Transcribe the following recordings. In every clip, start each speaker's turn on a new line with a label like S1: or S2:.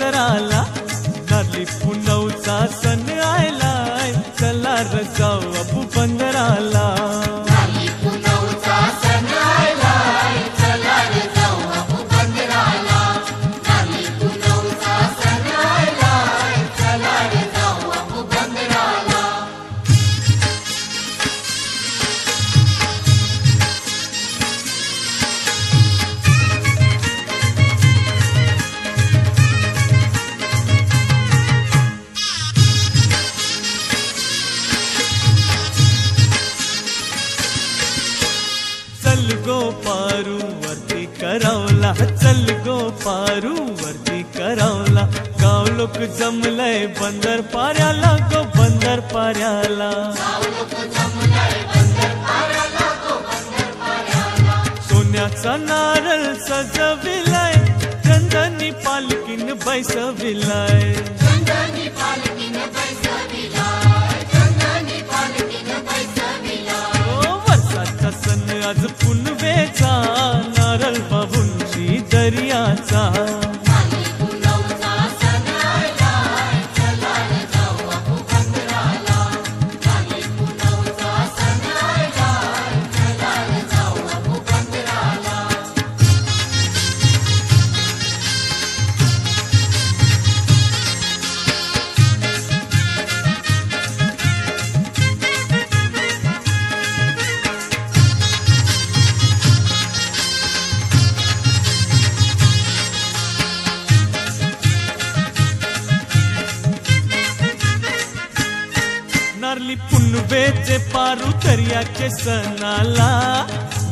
S1: बंदराला, नारली पुनवचा सण आयलाय, चला र जाऊ अबू बंदराला. चल गो पारू वरती करावला, चल गो पारू वरती करावला, गाव लोक जमलय बंदर पाऱ्याला गो बंदर पाऱ्याला. सोन्याचा नारळ सजविलाय, चंदनी पालकीन बैसविलाय. आज पुनवेचा नारळ बाबूंची दर्याचा. नारली पुनवेचे पारू दर्याचे सणाला,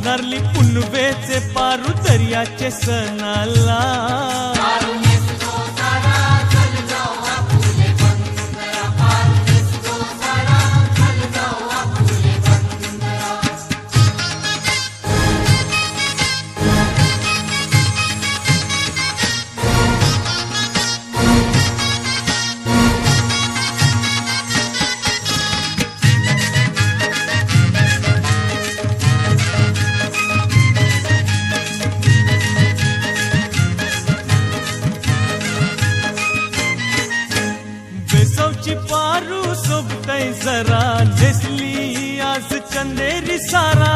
S1: नारली पुनवेचे पारू दर्याचे सणाला. पारू सोबतय जरा, नेसली आज चंदेरी सारा.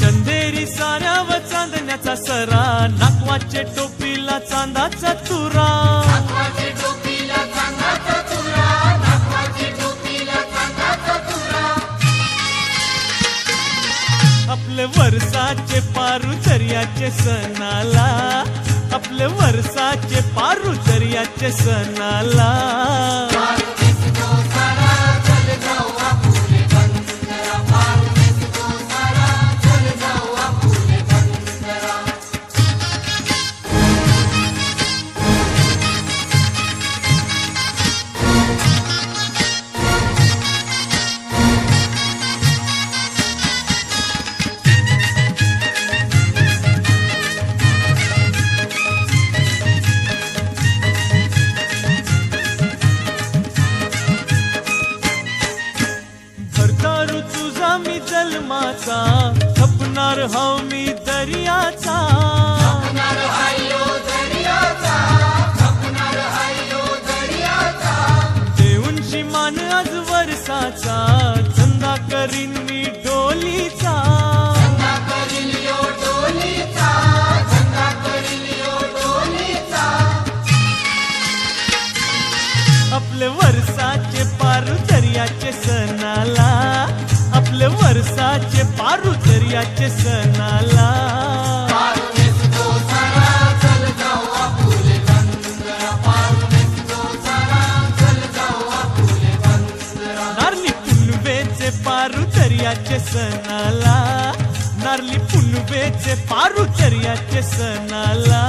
S1: चंदेरी साऱ्या व चांदण्याचा सरा, नाकवाचे टोपीला चांदाचा तुरा. आपले वर्षाचे पारू दर्याचे सणाला, आपले वर्षाचे पारू दर्याचे सणाला. मी जन्माचा, जपणार हाव मी दर्याचा. देऊनची मान आज वर्षाचा, धंदा करीन मी डोलीचा. आपले वर्षाचे पारू दर्याचे सणाला, आपले वर्षाचे पारू दर्याचे सणाला. नारली पुनवेचे पारू दर्याचे सणाला, नारली पुनवेचे पारू दर्याचे सणाला.